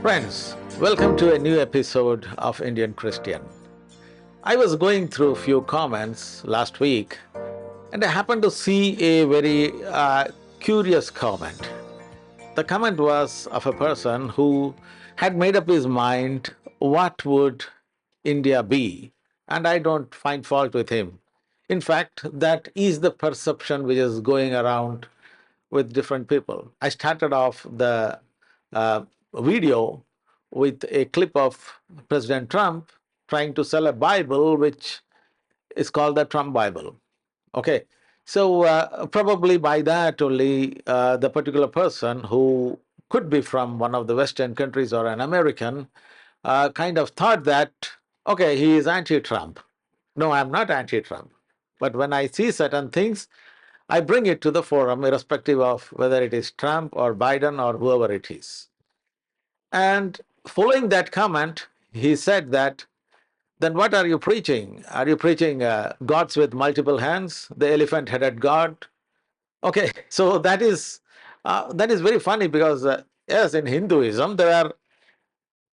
Friends, welcome to a new episode of Indian Christian. I was going through a few comments last week and I happened to see a very curious comment. The comment was of a person who had made up his mind what would India be, and I don't find fault with him. In fact, that is the perception which is going around with different people. I started off the uh, video with a clip of President Trump trying to sell a Bible which is called the Trump Bible. Okay, so probably by that only the particular person who could be from one of the Western countries or an American kind of thought that, okay, he is anti Trump. No, I'm not anti Trump. But when I see certain things, I bring it to the forum, irrespective of whether it is Trump or Biden or whoever it is. And following that comment, he said that, then what are you preaching? Are you preaching gods with multiple hands, the elephant headed God? Okay, so that is very funny because, yes, in Hinduism, there are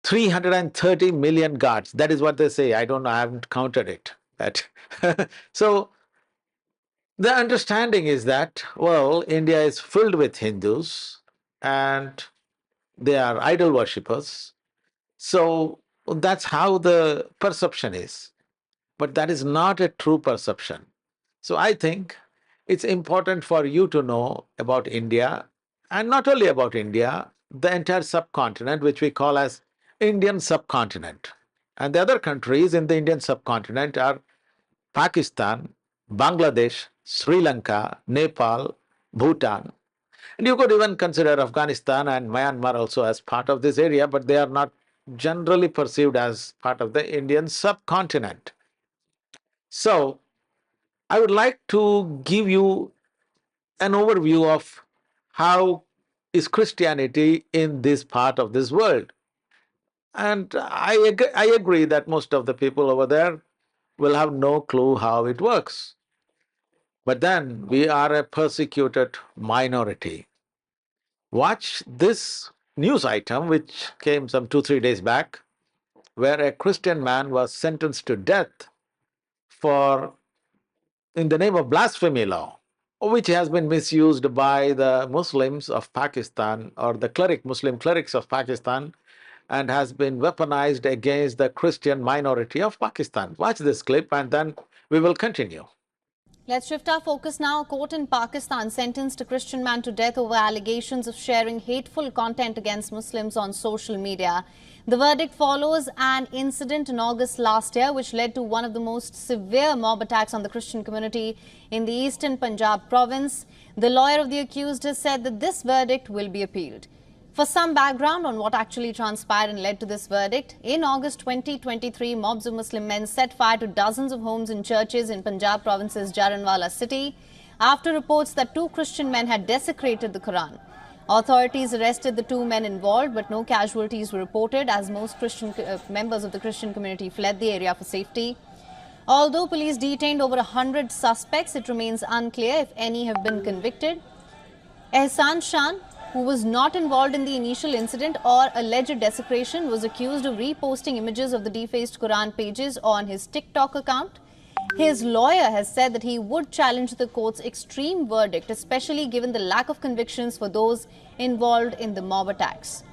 330 million gods. That is what they say. I don't know, I haven't counted it. So the understanding is that, well, India is filled with Hindus and they are idol worshippers. So that's how the perception is. But that is not a true perception. So I think it's important for you to know about India, and not only about India, the entire subcontinent, which we call as Indian subcontinent. And the other countries in the Indian subcontinent are Pakistan, Bangladesh, Sri Lanka, Nepal, Bhutan. And you could even consider Afghanistan and Myanmar also as part of this area, but they are not generally perceived as part of the Indian subcontinent. So, I would like to give you an overview of how is Christianity in this part of this world. And I agree that most of the people over there will have no clue how it works. But then we are a persecuted minority. Watch this news item, which came some 2-3 days back, where a Christian man was sentenced to death for in the name of blasphemy law, which has been misused by the Muslims of Pakistan or the Muslim clerics of Pakistan, and has been weaponized against the Christian minority of Pakistan. Watch this clip and then we will continue. Let's shift our focus now. A court in Pakistan sentenced a Christian man to death over allegations of sharing hateful content against Muslims on social media. The verdict follows an incident in August last year which led to one of the most severe mob attacks on the Christian community in the eastern Punjab province. The lawyer of the accused has said that this verdict will be appealed. For some background on what actually transpired and led to this verdict, in August 2023, mobs of Muslim men set fire to dozens of homes and churches in Punjab province's Jaranwala city after reports that two Christian men had desecrated the Quran. Authorities arrested the two men involved, but no casualties were reported as most members of the Christian community fled the area for safety. Although police detained over 100 suspects, it remains unclear if any have been convicted. Ehsan Shan, who was not involved in the initial incident or alleged desecration, was accused of reposting images of the defaced Quran pages on his TikTok account. His lawyer has said that he would challenge the court's extreme verdict, especially given the lack of convictions for those involved in the mob attacks.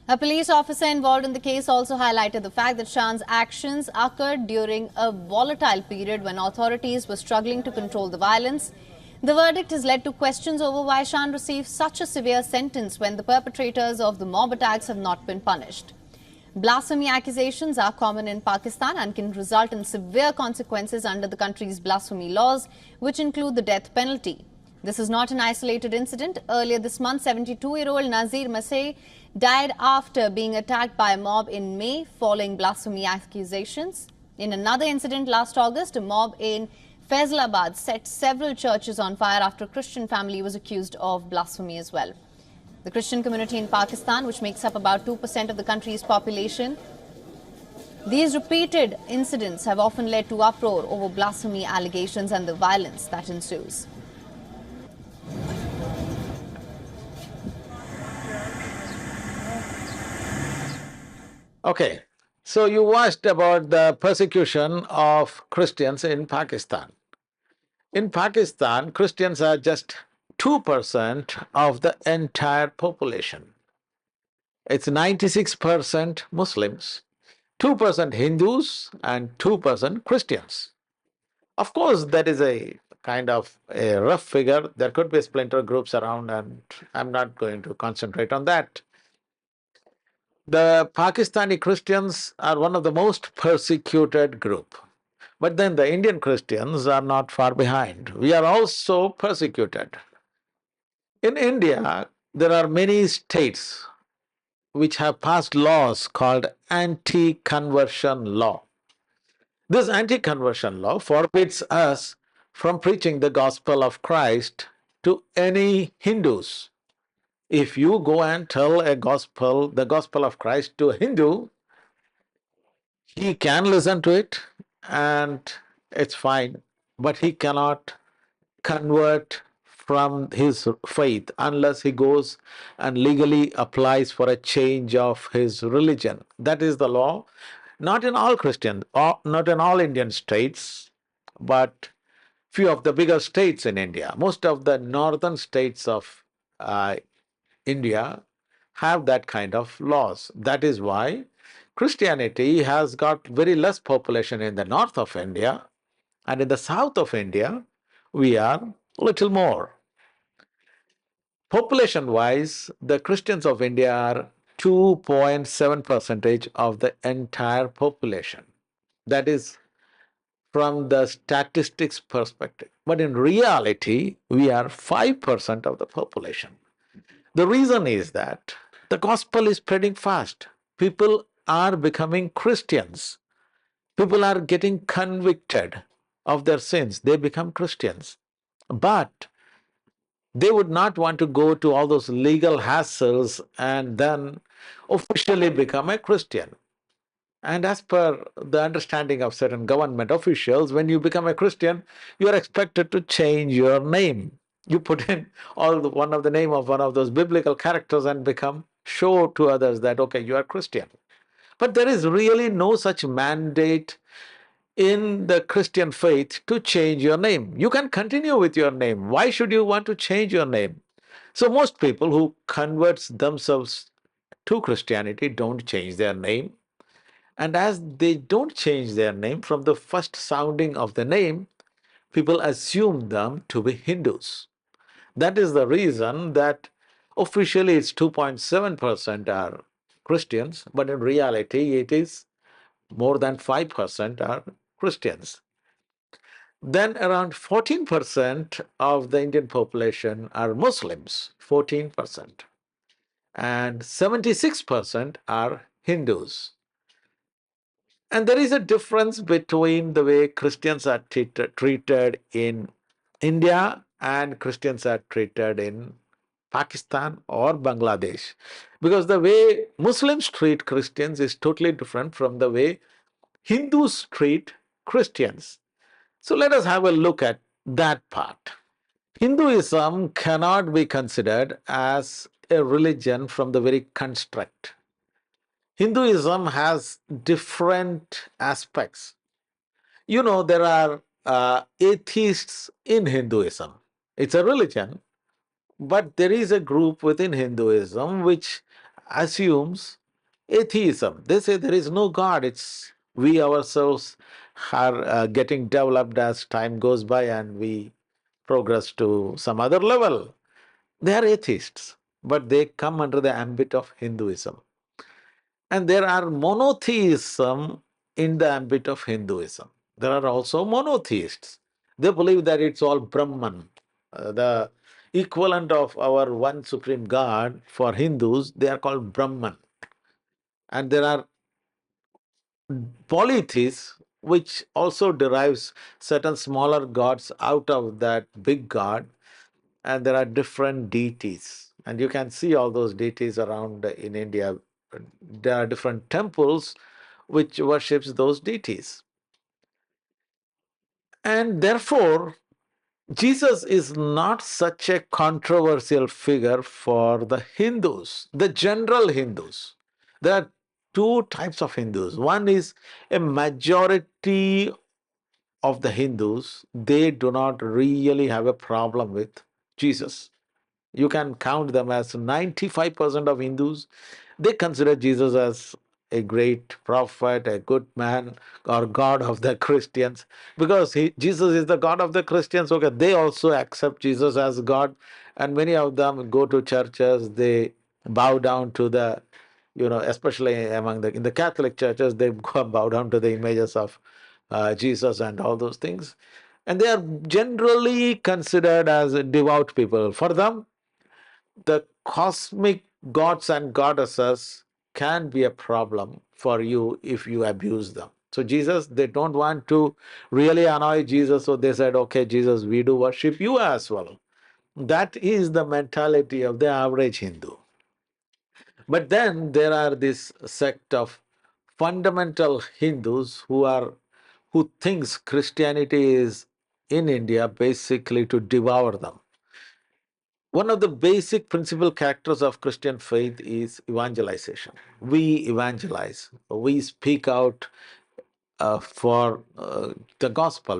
A police officer involved in the case also highlighted the fact that Shan's actions occurred during a volatile period when authorities were struggling to control the violence. The verdict has led to questions over why Shan received such a severe sentence when the perpetrators of the mob attacks have not been punished. Blasphemy accusations are common in Pakistan and can result in severe consequences under the country's blasphemy laws, which include the death penalty. This is not an isolated incident. Earlier this month, 72-year-old Nazir Masih died after being attacked by a mob in May following blasphemy accusations. In another incident last August, a mob in Faisalabad set several churches on fire after a Christian family was accused of blasphemy as well. The Christian community in Pakistan, which makes up about 2% of the country's population, these repeated incidents have often led to uproar over blasphemy allegations and the violence that ensues. Okay, so you asked about the persecution of Christians in Pakistan. In Pakistan, Christians are just 2% of the entire population. It's 96% Muslims, 2% Hindus, and 2% Christians. Of course, that is a kind of a rough figure. There could be splinter groups around, and I'm not going to concentrate on that. The Pakistani Christians are one of the most persecuted group. But then the Indian Christians are not far behind. We are also persecuted. In India, there are many states which have passed laws called anti-conversion law. This anti-conversion law forbids us from preaching the gospel of Christ to any Hindus. If you go and tell the gospel of Christ to a Hindu, he can listen to it and it's fine, but he cannot convert from his faith unless he goes and legally applies for a change of his religion. That is the law. Not in all Christian, or not in all Indian states, but few of the bigger states in India. Most of the northern states of uh, India have that kind of laws. That is why Christianity has got very less population in the north of India, and in the south of India, we are little more. Population wise, the Christians of India are 2.7 percentage of the entire population. That is from the statistics perspective. But in reality, we are 5% of the population. The reason is that the gospel is spreading fast. People are becoming Christians. People are getting convicted of their sins. They become Christians. But they would not want to go to all those legal hassles and then officially become a Christian. And as per the understanding of certain government officials, when you become a Christian, you are expected to change your name. You put in one of the name of one of those biblical characters and become show to others that okay, you are Christian. But there is really no such mandate in the Christian faith to change your name. You can continue with your name. Why should you want to change your name? So most people who converts themselves to Christianity don't change their name. And as they don't change their name from the first sounding of the name, people assume them to be Hindus. That is the reason that officially it's 2.7% are Christians, but in reality it is more than 5% are Christians. Then around 14% of the Indian population are Muslims, 14%, and 76% are Hindus. And there is a difference between the way Christians are treated in India and Christians are treated in Pakistan or Bangladesh. Because the way Muslims treat Christians is totally different from the way Hindus treat Christians. So let us have a look at that part. Hinduism cannot be considered as a religion from the very construct. Hinduism has different aspects. You know, there are atheists in Hinduism. It's a religion, but there is a group within Hinduism which assumes atheism. They say there is no God. It's we ourselves are getting developed as time goes by and we progress to some other level. They are atheists, but they come under the ambit of Hinduism. And there are monotheism in the ambit of Hinduism. There are also monotheists. They believe that it's all Brahman. The equivalent of our one supreme God for Hindus, they are called Brahman. And there are polytheists, which also derives certain smaller gods out of that big God, and there are different deities. And you can see all those deities around in India. There are different temples which worships those deities. And therefore, Jesus is not such a controversial figure for the Hindus, the general Hindus. There are two types of Hindus. One is a majority of the Hindus, they do not really have a problem with Jesus. You can count them as 95% of Hindus. They consider Jesus as a great prophet, a good man, or God of the Christians. Because Jesus is the God of the Christians, okay, they also accept Jesus as God. And many of them go to churches, they bow down to the, especially among in the Catholic churches, they go bow down to the images of Jesus and all those things. And they are generally considered as devout people. For them, the cosmic gods and goddesses can be a problem for you if you abuse them. So, Jesus, they don't want to really annoy Jesus, so they said, okay, Jesus, we do worship you as well. That is the mentality of the average Hindu. But then there are this sect of fundamental Hindus who thinks Christianity is in India basically to devour them. One of the basic principal characters of Christian faith is evangelization. We evangelize, we speak out for the gospel.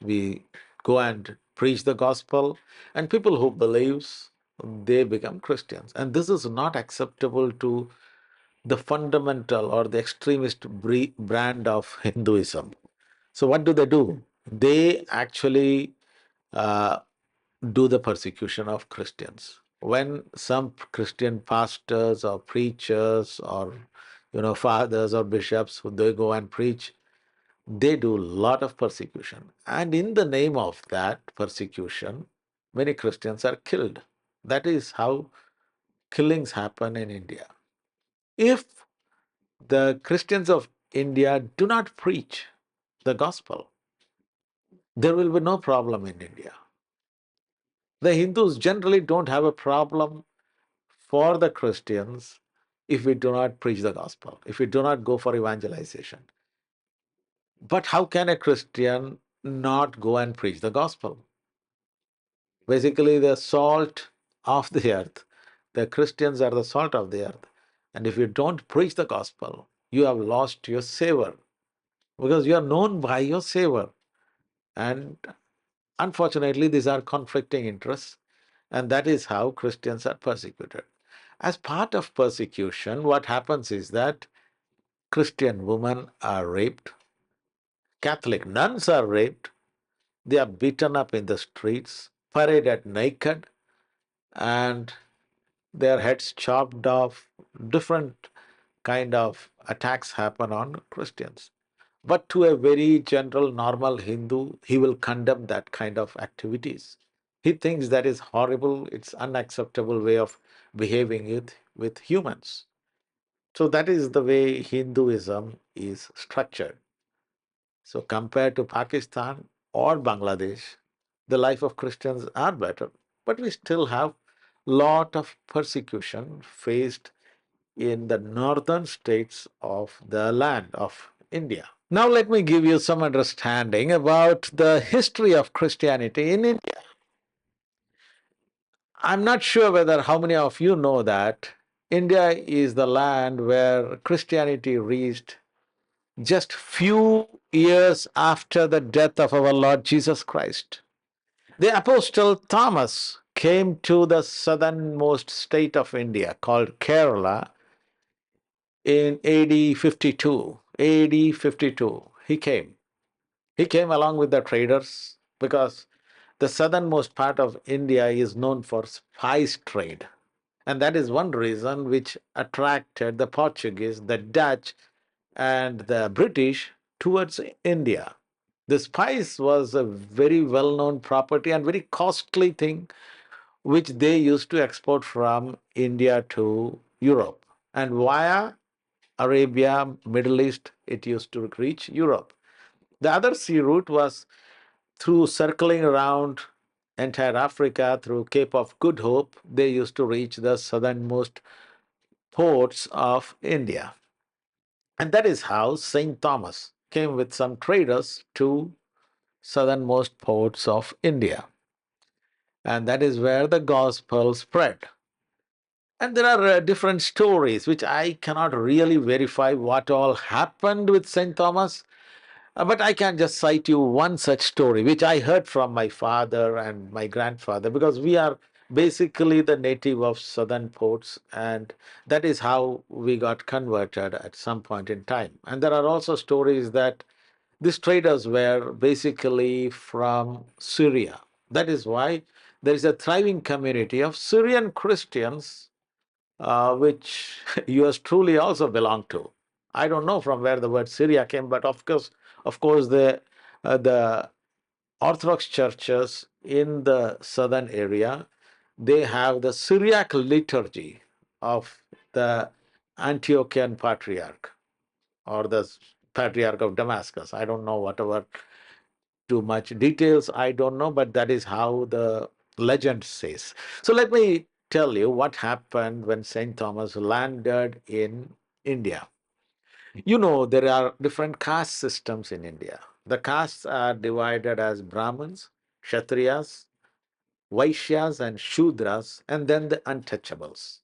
We go and preach the gospel, and people who believes, they become Christians. And this is not acceptable to the fundamental or the extremist brand of Hinduism. So what do? They actually uh, do the persecution of Christians. When some Christian pastors or preachers or fathers or bishops who they go and preach, they do a lot of persecution. And in the name of that persecution, many Christians are killed. That is how killings happen in India. If the Christians of India do not preach the gospel, there will be no problem in India. The Hindus generally don't have a problem for the Christians if we do not preach the gospel, if we do not go for evangelization. But how can a Christian not go and preach the gospel? Basically, the salt of the earth. The Christians are the salt of the earth. And if you don't preach the gospel, you have lost your savor because you are known by your savor. And unfortunately, these are conflicting interests. And that is how Christians are persecuted. As part of persecution, what happens is that Christian women are raped, Catholic nuns are raped, they are beaten up in the streets, paraded naked, and their heads chopped off. Different kind of attacks happen on Christians. But to a very general, normal Hindu, he will condemn that kind of activities. He thinks that is horrible, it's unacceptable way of behaving with humans. So that is the way Hinduism is structured. So compared to Pakistan or Bangladesh, the life of Christians are better. But we still have lot of persecution faced in the northern states of the land of India. Now let me give you some understanding about the history of Christianity in India. I'm not sure whether how many of you know that India is the land where Christianity reached just few years after the death of our Lord Jesus Christ. The Apostle Thomas came to the southernmost state of India called Kerala in AD 52. AD 52, he came. He came along with the traders because the southernmost part of India is known for spice trade. And that is one reason which attracted the Portuguese, the Dutch, and the British towards India. The spice was a very well known property and very costly thing which they used to export from India to Europe. And via Arabia, Middle East, it used to reach Europe. The other sea route was through circling around entire Africa through Cape of Good Hope. They used to reach the southernmost ports of India. And that is how St. Thomas came with some traders to southernmost ports of India. And that is where the gospel spread. And there are different stories which I cannot really verify what all happened with St. Thomas. But I can just cite you one such story, which I heard from my father and my grandfather, because we are basically the native of southern ports, and that is how we got converted at some point in time. And there are also stories that these traders were basically from Syria. That is why there is a thriving community of Syrian Christians, which yours truly also belong to. I don't know from where the word Syria came, but of course, the Orthodox churches in the southern area, they have the Syriac liturgy of the Antiochian Patriarch, or the Patriarch of Damascus. I don't know whatever too much details. I don't know, but that is how the legend says. So let me tell you what happened when Saint Thomas landed in India. You know, there are different caste systems in India. The castes are divided as Brahmins, Kshatriyas, Vaishyas, and Shudras, and then the untouchables.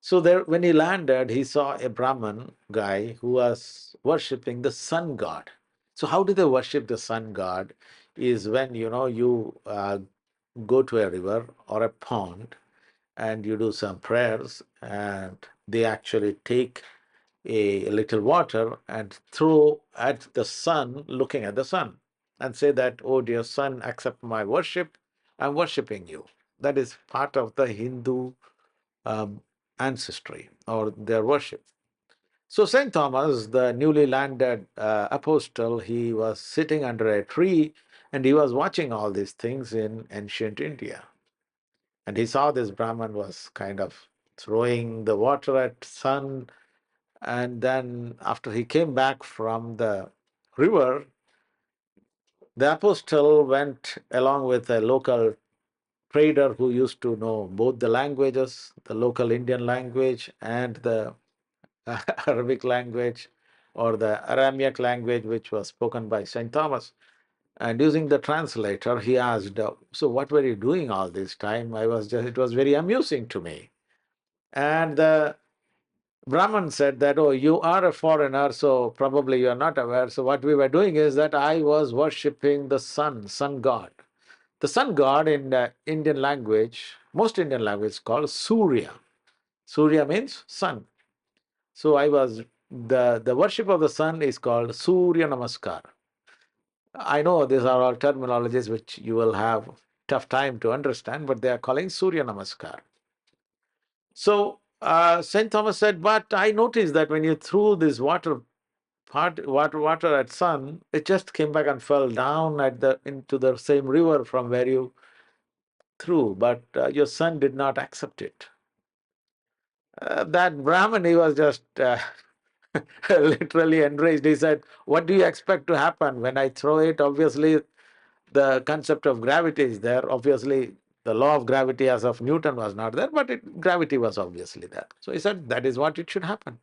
So there, when he landed, he saw a Brahmin guy who was worshipping the sun god. So how do they worship the sun god? Is when you go to a river or a pond and you do some prayers, and they actually take a little water and throw at the sun, looking at the sun, and say that, "Oh dear sun, accept my worship. I'm worshiping you." That is part of the Hindu um, ancestry or their worship. So Saint Thomas, the newly landed apostle, he was sitting under a tree and he was watching all these things in ancient India. And he saw this Brahman was kind of throwing the water at sun. And then after he came back from the river, the apostle went along with a local trader who used to know both the languages, the local Indian language and the Arabic language, or the Aramaic language, which was spoken by St. Thomas. And using the translator, he asked, "So, what were you doing all this time?" It was very amusing to me. And the Brahman said that, "Oh, you are a foreigner, so probably you are not aware. So, what we were doing is that I was worshipping the sun god. The sun god in Indian language, most Indian language, called Surya. Surya means sun. So I was the worship of the sun is called Surya Namaskar. I know these are all terminologies which you will have tough time to understand, but they are calling Surya Namaskar. So Saint Thomas said, "But I noticed that when you threw this water at sun, it just came back and fell down at the into the same river from where you threw, but your son did not accept it." That Brahmin, he was just literally enraged. He said, "What do you expect to happen when I throw it? Obviously, the concept of gravity is there. Obviously, the law of gravity as of Newton was not there, but gravity was obviously there." So he said, "That is what it should happen."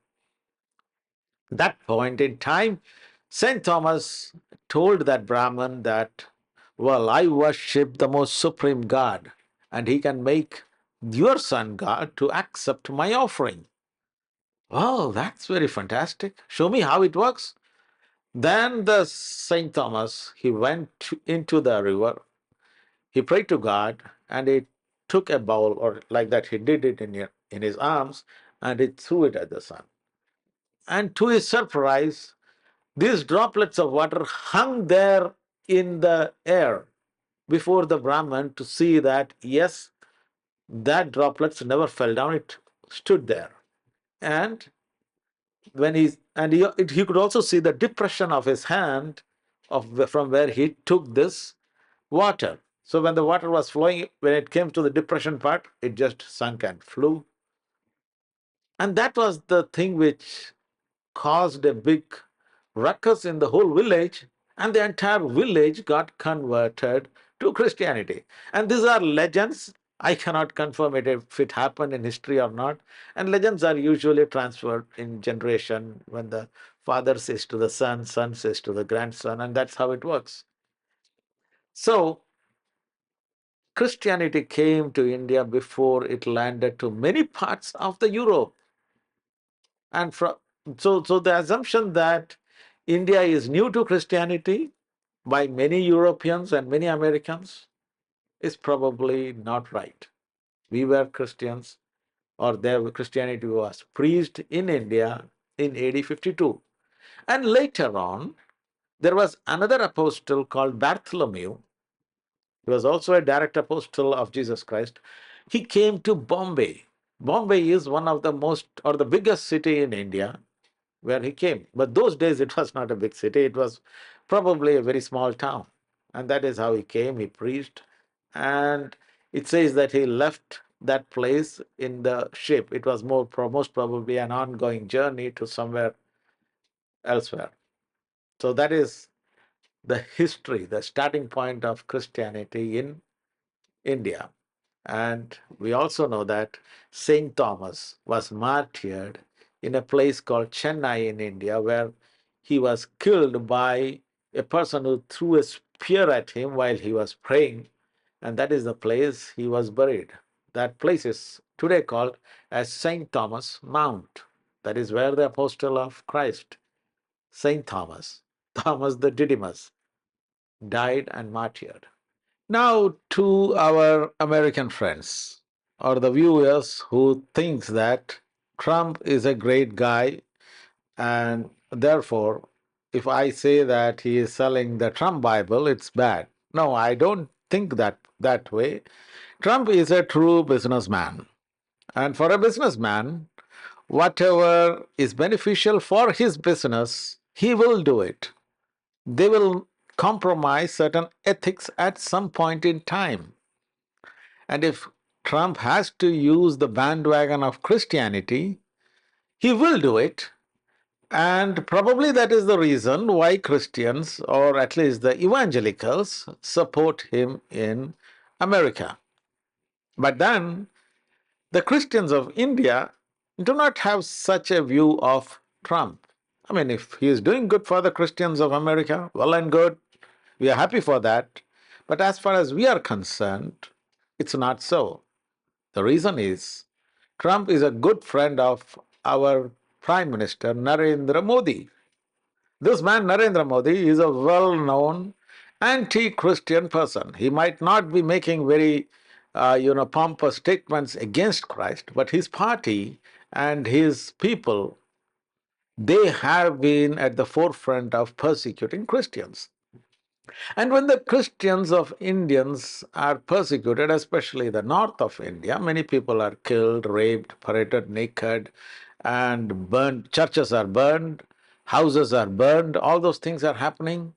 That point in time, St. Thomas told that Brahmin that, "Well, I worship the most supreme God, and he can make your son God to accept my offering." Oh, that's very fantastic. Show me how it works. Then the Saint Thomas, he went into the river, he prayed to God, and he took a bowl, or like that, he did it in his arms, and he threw it at the sun. And to his surprise, these droplets of water hung there in the air before the Brahman to see that, yes, that droplets never fell down, it stood there. And when he could also see the depression of his hand from where he took this water. So when the water was flowing, when it came to the depression part, it just sunk and flew. And that was the thing which caused a big ruckus in the whole village, and the entire village got converted to Christianity. And these are legends. I cannot confirm it if it happened in history or not. And legends are usually transferred in generation when the father says to the son, son says to the grandson, and that's how it works. So Christianity came to India before it landed to many parts of the Europe. And so the assumption that India is new to Christianity by many Europeans and many Americans is probably not right. We were Christians, or there Christianity was preached in India in AD 52. And later on, there was another apostle called Bartholomew. He was also a direct apostle of Jesus Christ. He came to Bombay. Bombay is one of the most or the biggest city in India where he came. But those days it was not a big city, it was probably a very small town. And that is how he came, he preached. And it says that he left that place in the ship. It was most probably an ongoing journey to somewhere elsewhere. So that is the history, the starting point of Christianity in India. And we also know that Saint Thomas was martyred in a place called Chennai in India, where he was killed by a person who threw a spear at him while he was praying. And that is the place he was buried. That place is today called as Saint Thomas Mount. That is where the apostle of Christ, Saint Thomas, Thomas the Didymus, died and martyred. Now, to our American friends or the viewers who thinks that Trump is a great guy and therefore if I say that he is selling the Trump Bible, it's bad. No, I don't think that way. Trump is a true businessman. And for a businessman, whatever is beneficial for his business, he will do it. They will compromise certain ethics at some point in time. And if Trump has to use the bandwagon of Christianity, he will do it. And probably that is the reason why Christians, or at least the evangelicals, support him in America. But then the Christians of India do not have such a view of Trump. I mean, if he is doing good for the Christians of America, well and good, we are happy for that. But as far as we are concerned, it's not so. The reason is Trump is a good friend of our Prime Minister Narendra Modi. This man, Narendra Modi, is a well known anti Christian person. He might not be making very pompous statements against Christ, but his party and his people, they have been at the forefront of persecuting Christians. And when the Christians of Indians are persecuted, especially the north of India, many people are killed, raped, paraded naked, and burned. Churches are burned, houses are burned, all those things are happening.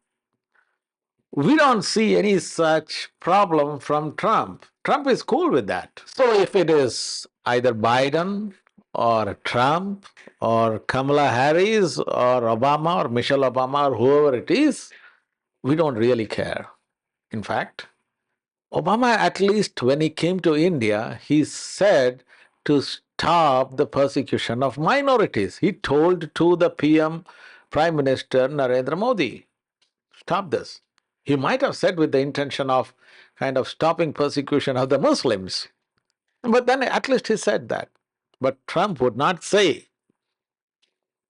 We don't see any such problem from Trump. Trump is cool with that. So if it is either Biden or Trump or Kamala Harris or Obama or Michelle Obama or whoever it is, we don't really care. In fact, Obama, at least when he came to India, he said to stop the persecution of minorities. He told to the PM, Prime Minister Narendra Modi, stop this. He might have said with the intention of kind of stopping persecution of the Muslims. But then at least he said that. But Trump would not say.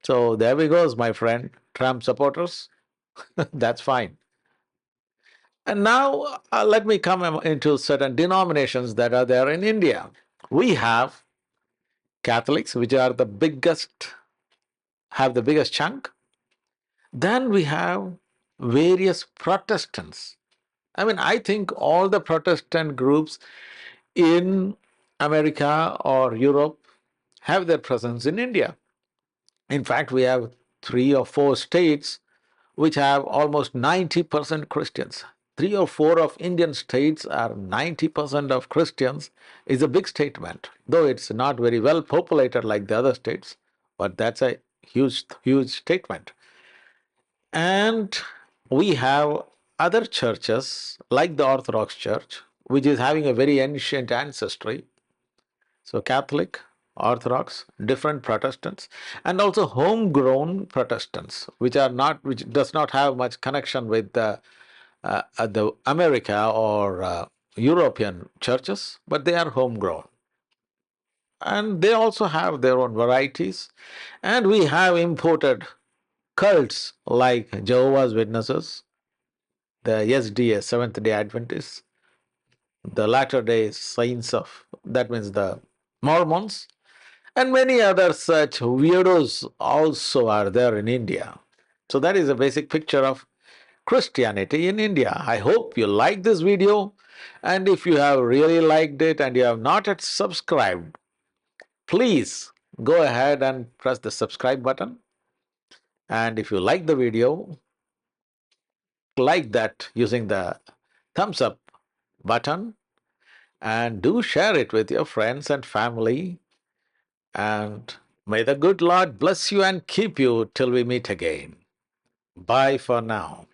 So there we goes, my friend. Trump supporters, that's fine. And now let me come into certain denominations that are there in India. We have Catholics, which are the biggest, have the biggest chunk. Then we have various Protestants. I mean, I think all the Protestant groups in America or Europe have their presence in India. In fact, we have 3 or 4 states which have almost 90% Christians. 3 or 4 of Indian states are 90% of Christians is a big statement, though it's not very well populated like the other states, but that's a huge statement. And we have other churches like the Orthodox Church, which is having a very ancient ancestry. So Catholic, Orthodox, different Protestants, and also homegrown Protestants, which does not have much connection with the America or European churches, but they are homegrown. And they also have their own varieties. And we have imported cults like Jehovah's Witnesses, the SDS, Seventh day Adventists, the Latter day Saints of, that means the Mormons, and many other such weirdos also are there in India. So that is a basic picture of Christianity in India. I hope you like this video, and if you have really liked it and you have not yet subscribed, please go ahead and press the subscribe button. And if you like the video, like that using the thumbs up button, and do share it with your friends and family. And may the good Lord bless you and keep you till we meet again. Bye for now.